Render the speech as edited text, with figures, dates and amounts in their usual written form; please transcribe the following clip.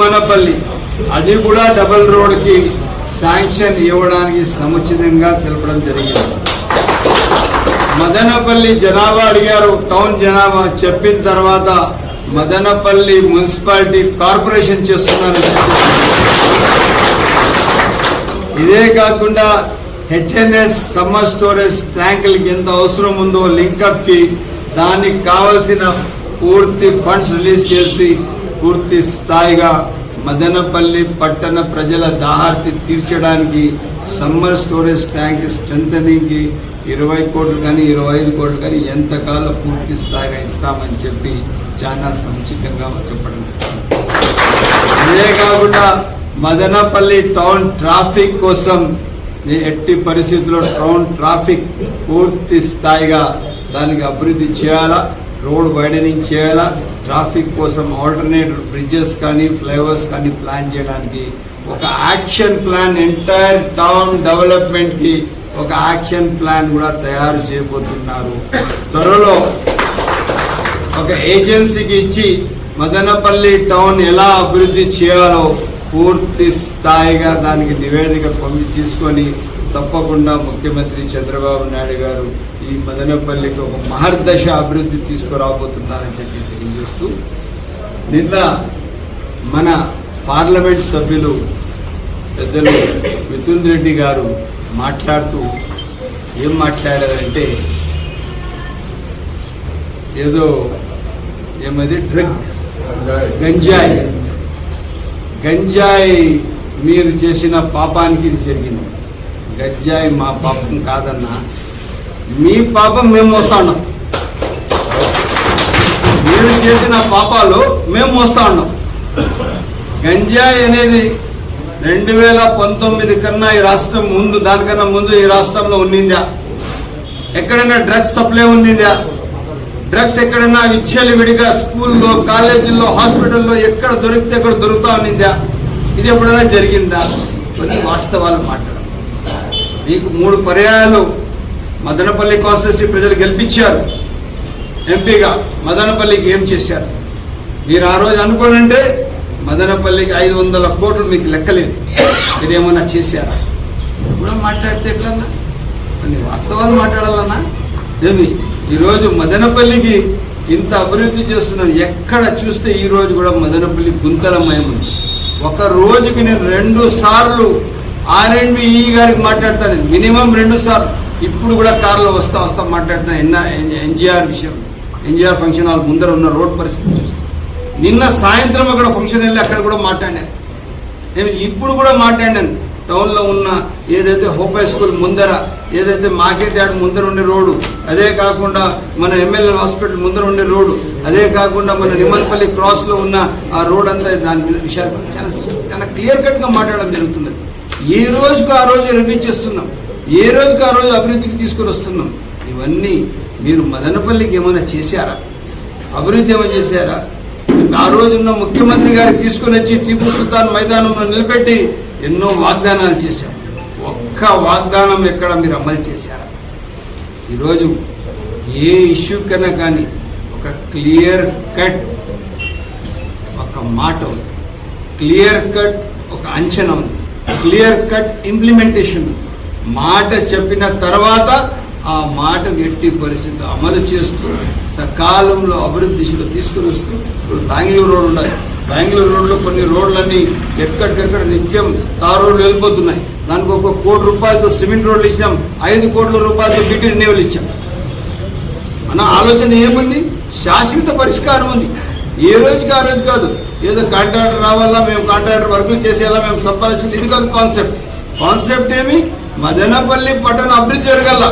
మనపల్లి అది కూడా double road కి శాంక్షన్ ఇవ్వడానికి సముచితంగా తెలపడం జరిగింది. మదనపల్లి జనాభా అడిగారు, టౌన్ జనాభా చెప్పిన తర్వాత మదనపల్లి మున్సిపాలిటీ కార్పొరేషన్ చేస్తున్నారని ఇదే కాకుండా హెచ్ఎన్ఎస్ సమ్మర్ స్టోరేజ్ ట్యాంకులకి ఎంత అవసరం ఉందో లింకప్ కి దానికి కావలసిన పూర్తి ఫండ్స్ రిలీజ్ చేసి పూర్తి స్థాయిగా మదనపల్లి పట్టణ ప్రజల దాహార్తి తీర్చడానికి సమ్మర్ స్టోరేజ్ ట్యాంక్ స్ట్రెంథనింగ్కి 20 కోట్లు కానీ 25 కోట్లు కానీ ఎంతకాలం పూర్తి స్థాయిగా ఇస్తామని చెప్పి చాలా సముచితంగా చెప్పడం. ఇదే కాకుండా మదనపల్లి టౌన్ ట్రాఫిక్ కోసం ఎట్టి పరిస్థితుల్లో టౌన్ ట్రాఫిక్ పూర్తి స్థాయిగా దానికి అభివృద్ధి చేయాలా, రోడ్ వైడనింగ్ చేయాలా, ట్రాఫిక్ కోసం ఆల్టర్నేట్ బ్రిడ్జెస్ కానీ ఫ్లైఓవర్స్ కానీ ప్లాన్ చేయడానికి ఒక action plan, entire town development కి ఒక యాక్షన్ ప్లాన్ కూడా తయారు చేయబోతున్నారు. త్వరలో ఒక ఏజెన్సీకి ఇచ్చి మదనపల్లి టౌన్ ఎలా అభివృద్ధి చేయాలో పూర్తి స్థాయిగా దానికి నివేదిక తీసుకొని తప్పకుండా ముఖ్యమంత్రి చంద్రబాబు నాయుడు గారు ఈ మదనపల్లికి ఒక మహర్దశ అభివృద్ధి తీసుకురాబోతున్నారని చెప్పి తెలియజేస్తూ, నిన్న మన పార్లమెంట్ సభ్యులు పెద్దలు మిథున్ రెడ్డి గారు మాట్లాడుతూ ఏం మాట్లాడారంటే, ఏదో ఏమది డ్రగ్స్ గంజాయి మీరు చేసిన పాపానికి ఇది జరిగింది. గంజాయి మా పాపం కాదన్నా, మీ పాపం మేము మోస్తా ఉన్నాం. మీరు చేసిన పాపాలు మేము మోస్తా ఉన్నాం. గంజాయి అనేది 2019 కన్నా ఈ రాష్ట్రం ముందు, దానికన్నా ముందు ఈ రాష్ట్రంలో ఉన్నిందా? ఎక్కడైనా డ్రగ్స్ సప్లై ఉన్నిందా? డ్రగ్స్ ఎక్కడైనా విద్యలు విడిగా స్కూల్లో, కాలేజీల్లో, హాస్పిటల్లో ఎక్కడ దొరికితే అక్కడ దొరుకుతా ఉన్నిందా? ఇది ఎప్పుడైనా జరిగిందా? కొన్ని వాస్తవాలు మాట్లాడాలి. మీకు 3 పర్యాయాలు మదనపల్లి కాన్స్టిట్యూన్సీ ప్రజలు గెలిపించారు ఎంపీగా. మదనపల్లికి ఏం చేశారు మీరు? ఆ రోజు అనుకోనంటే మదనపల్లికి 500 కోట్లు మీకు లెక్కలేదు. మీరేమన్నా చేశారా? కూడా మాట్లాడితే ఎట్లన్నా? కొన్ని వాస్తవాలు మాట్లాడాలన్నా. ఏమి ఈరోజు మదనపల్లికి ఇంత అభివృద్ధి చేస్తున్నాం. ఎక్కడ చూస్తే ఈ రోజు కూడా మదనపల్లి గుంతలమయం ఉంది. ఒక రోజుకి నేను 2 సార్లు R&B గారికి మాట్లాడతాను, మినిమం 2 సార్లు. ఇప్పుడు కూడా కార్లో వస్తా మాట్లాడుతాను ఎన్జిఆర్ విషయం. ఎన్జిఆర్ ఫంక్షన్ హాల్ ముందర ఉన్న రోడ్ పరిస్థితి చూస్తాను. నిన్న సాయంత్రం అక్కడ ఫంక్షన్ వెళ్ళి అక్కడ కూడా మాట్లాడాను. నేను ఇప్పుడు కూడా మాట్లాడాను. టౌన్లో ఉన్న ఏదైతే హోప్ హై స్కూల్ ముందర, ఏదైతే మార్కెట్ యార్డ్ ముందర ఉండే రోడ్డు, అదే కాకుండా మన ఎమ్మెల్యే హాస్పిటల్ ముందర ఉండే రోడ్డు, అదే కాకుండా మన నిమ్మన్పల్లి క్రాస్లో ఉన్న ఆ రోడ్ అంతా, దాని విషయాలు చాలా క్లియర్ కట్గా మాట్లాడడం జరుగుతున్నది. ఏ రోజుకు ఆ రోజు రివ్యూ చేస్తున్నాం, ఏ రోజుకు ఆ రోజు అభివృద్ధికి తీసుకొని వస్తున్నాం. ఇవన్నీ మీరు మదనపల్లికి ఏమైనా చేశారా? అభివృద్ధి ఏమైనా చేశారా? ఆ రోజున్న ముఖ్యమంత్రి గారికి తీసుకుని వచ్చి టిపు సుల్తాన్ మైదానంలో నిలబెట్టి ఎన్నో వాగ్దానాలు చేశారు. ఒక్క వాగ్దానం ఎక్కడ మీరు అమలు చేశారా? ఈరోజు ఏ ఇష్యూ కన్నా కానీ ఒక క్లియర్ కట్ ఒక మాట ఉంది, క్లియర్ కట్ ఒక అంచనా ఉంది, క్లియర్ కట్ ఇంప్లిమెంటేషన్. మాట చెప్పిన తర్వాత ఆ మాటకు ఎట్టి పరిస్థితి అమలు చేస్తూ సకాలంలో అభివృద్ధి దిశలో తీసుకుని వస్తూ, ఇప్పుడు బెంగళూరు రోడ్ ఉన్నాయి. బెంగళూరు రోడ్లో కొన్ని రోడ్లన్నీ ఎక్కడికెక్కడ నిత్యం తార్ రోడ్లు వెళ్ళిపోతున్నాయి. దానికి 1 కోటి రూపాయలతో సిమెంట్ రోడ్లు ఇచ్చినాం, 5 కోట్ల రూపాయలతో బీటీ రిన్యూవల్ ఇచ్చాం. మన ఆలోచన ఏముంది? శాశ్వత పరిష్కారం ఉంది. ఏ రోజుకి ఆ రోజు కాదు, ఏదో కాంట్రాక్టర్ రావాలా, మేము కాంట్రాక్టర్ వర్కులు చేసేలా, మేము సంపాదించాలి, ఇది కాదు కాన్సెప్ట్. కాన్సెప్ట్ ఏమి? మదనపల్లి పట్టణ అభివృద్ధి జరగాల.